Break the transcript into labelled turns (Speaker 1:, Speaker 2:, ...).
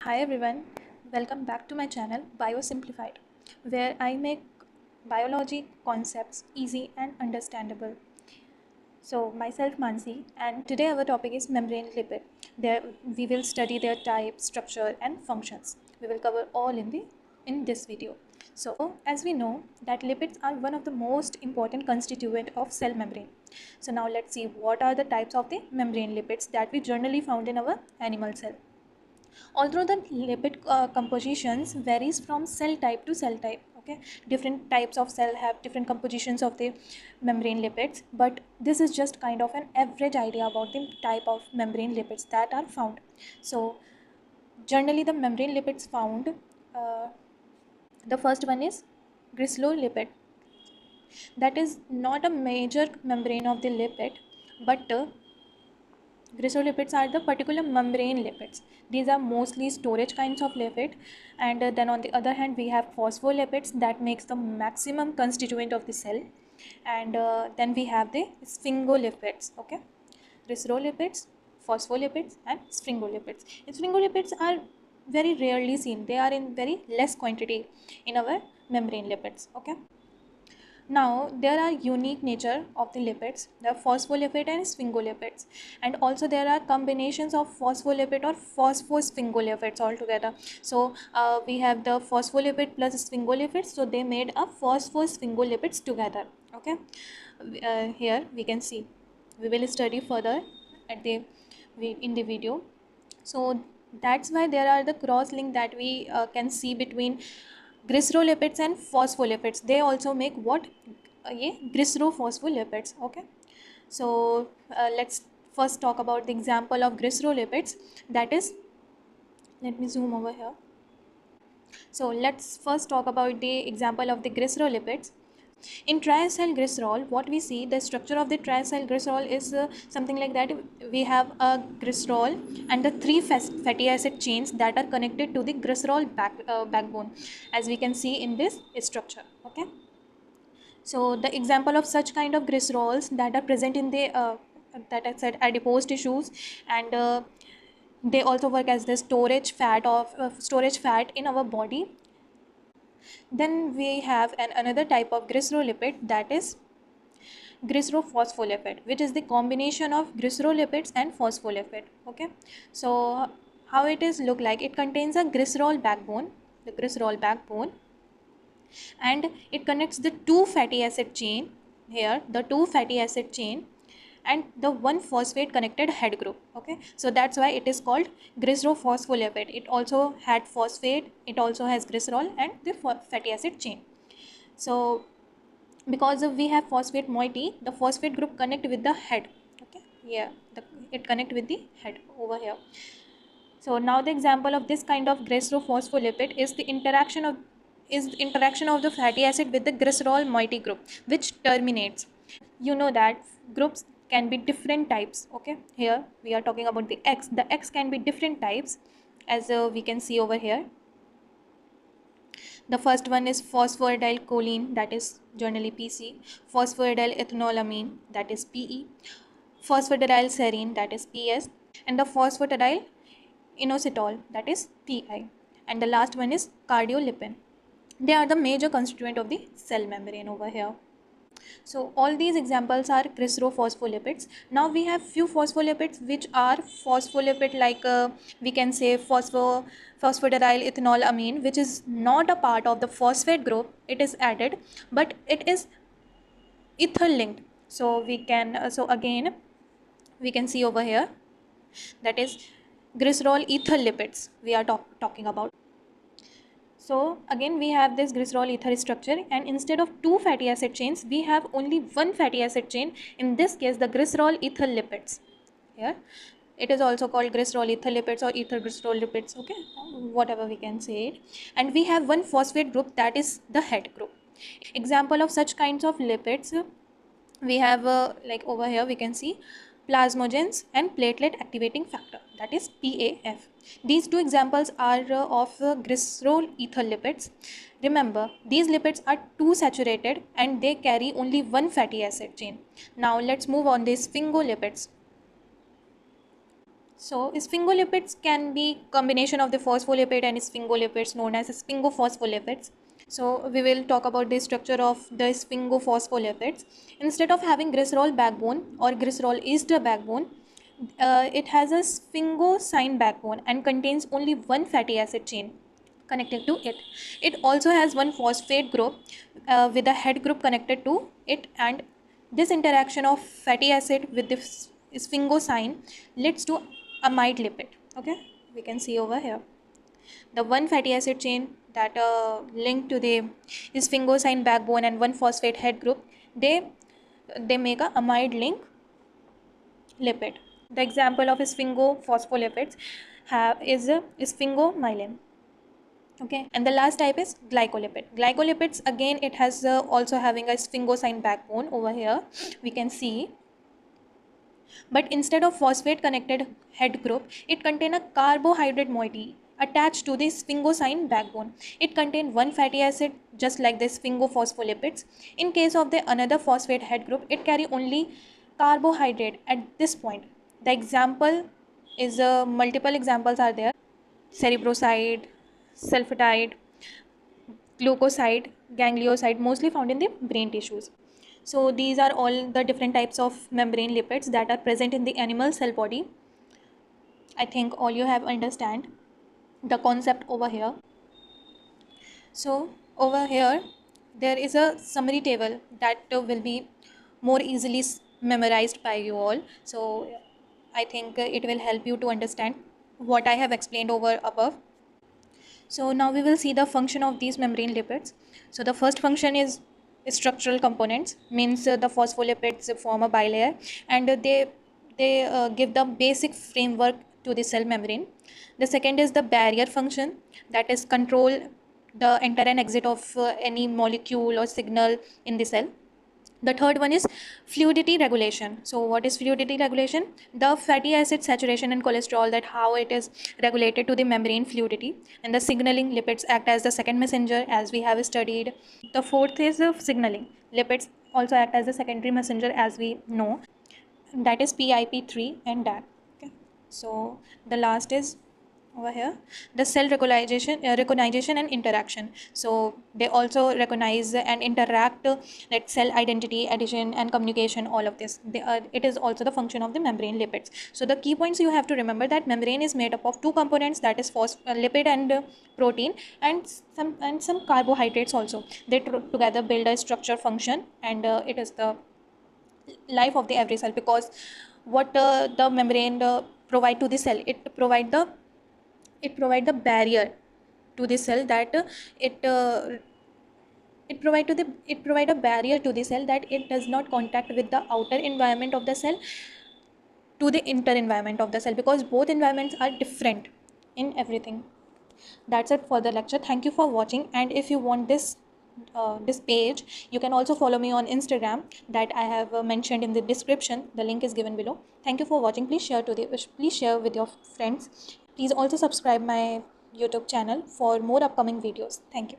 Speaker 1: Hi everyone, welcome back to my channel Biosimplified, where I make biology concepts easy and understandable. So, myself Mansi, and today our topic is membrane lipid. There we will study their type, structure, and functions. We will cover all in this video. So, as we know that lipids are one of the most important constituent of cell membrane. So now let's see what are the types of the membrane lipids that we generally found in our animal cell. Although the lipid compositions varies from cell type to cell type, okay, different types of cell have different compositions of the membrane lipids, but this is just kind of an average idea about the type of membrane lipids that are found. So generally the membrane lipids found, uh, the first one is glycerolipid. That is not a major membrane of the lipid, but glycerolipids are the particular membrane lipids. These are mostly storage kinds of lipid, and then on the other hand we have phospholipids that makes the maximum constituent of the cell, and then we have the sphingolipids. Okay, glycerolipids, phospholipids, and sphingolipids. Sphingolipids are very rarely seen. They are in very less quantity in our membrane lipids. Okay. Now, there are unique nature of the lipids, the phospholipid and sphingolipids, and also there are combinations of phospholipid or phosphosphingolipids altogether. So, we have the phospholipid plus sphingolipids, so they made a phosphosphingolipids together. Okay, here we can see. We will study further at the in the video. So that's why there are the cross link that we can see between glycerolipids and phospholipids. They also make what? Yeah, glycerophospholipids. Okay. So let's first talk about the example of glycerolipids. That is, let me zoom over here. So let's first talk about the example of the glycerolipids. In triacyl glycerol, what we see, the structure of the triacyl glycerol is something like that. We have a glycerol and the three fatty acid chains that are connected to the glycerol backbone, as we can see in this structure. Okay. So the example of such kind of glycerols that are present in the that I said adipose tissues, and they also work as the storage fat in our body. Then we have another type of glycerolipid, that is glycerophospholipid, which is the combination of glycerolipids and phospholipid. Okay, so how it is look like? It contains a glycerol backbone, the glycerol backbone, and it connects the two fatty acid chain here, the two fatty acid chain, and the one phosphate connected head group. Okay, so that's why it is called glycerophospholipid. It also had phosphate, it also has glycerol and the fatty acid chain. So because we have phosphate moiety, the phosphate group connect with the head. Okay, yeah, it connect with the head over here. So now the example of this kind of glycerophospholipid is the interaction of the fatty acid with the glycerol moiety group, which terminates. You know that groups can be different types. Okay, here we are talking about the X. The X can be different types, as we can see over here. The first one is phosphoridyl choline, that is generally PC, phosphoridyl ethanolamine, that is PE, phosphatidyl serine, that is PS, and the phosphatidyl inositol, that is PI. And the last one is cardiolipin. They are the major constituent of the cell membrane over here. So all these examples are glycerophospholipids. Now we have few phospholipids which are phospholipid, like we can say phosphatidyl ethanolamine, which is not a part of the phosphate group. It is added, but it is ether linked. So we can so again we can see over here, that is glycerol ether lipids we are talking about. So again we have this glycerol ether structure, and instead of two fatty acid chains we have only one fatty acid chain, in this case the glycerol ether lipids. Here it is also called glycerol ether lipids or ether glycerol lipids, okay, whatever we can say it. And we have one phosphate group, that is the head group. Example of such kinds of lipids, we have like over here we can see plasmogens and platelet activating factor, that is PAF. These two examples are of glycerol ether lipids. Remember, these lipids are too saturated and they carry only one fatty acid chain. Now let's move on these sphingolipids. So sphingolipids can be combination of the phospholipid and sphingolipids known as sphingophospholipid. So we will talk about the structure of the sphingophospholipid. Instead of having glycerol backbone or glycerol is the backbone, it has a sphingosine backbone and contains only one fatty acid chain connected to it. It also has one phosphate group with a head group connected to it, and this interaction of fatty acid with the sphingosine leads to amide lipid. Okay, we can see over here the one fatty acid chain that linked to the sphingosine backbone and one phosphate head group, they make a amide link lipid. The example of sphingophospholipid is sphingomyelin. Okay, and the last type is glycolipids. Again, it has also having a sphingosine backbone over here, we can see, but instead of phosphate connected head group, it contain a carbohydrate moiety attached to the sphingosine backbone. It contain one fatty acid just like the sphingophospholipid. In case of the another phosphate head group, it carry only carbohydrate at this point. The example is multiple examples are there: cerebroside, sulfatide, glucoside, ganglioside, mostly found in the brain tissues. So these are all the different types of membrane lipids that are present in the animal cell body. I think all you have understand the concept over here. So over here there is a summary table that will be more easily memorized by you all. So I think it will help you to understand what I have explained over above. So now we will see the function of these membrane lipids. So the first function is structural components, means the phospholipids form a bilayer, and they give the basic framework to the cell membrane. The second is the barrier function, that is control the enter and exit of any molecule or signal in the cell. The third one is fluidity regulation. So what is fluidity regulation? The fatty acid saturation and cholesterol, that how it is regulated to the membrane fluidity. And the signaling lipids act as the second messenger, as we have studied. The fourth is signaling lipids also act as the secondary messenger, as we know, that is PIP3 and DAC. Okay, so the last is over here the cell recognition and interaction. So they also recognize and interact, like cell identity, addition and communication, all of this. It is also the function of the membrane lipids. So the key points you have to remember, that membrane is made up of two components, that is lipid and protein, and some carbohydrates also. They together build a structure function, and it is the life of the every cell, because what the membrane provide to the cell, it provide the barrier to the cell, that it provide a barrier to the cell, that it does not contact with the outer environment of the cell to the inner environment of the cell, because both environments are different in everything. That's it for the lecture. Thank you for watching, and if you want this page, you can also follow me on Instagram, that I have mentioned in the description. The link is given below. Thank you for watching. Please share with your friends. Please also subscribe my YouTube channel for more upcoming videos. Thank you.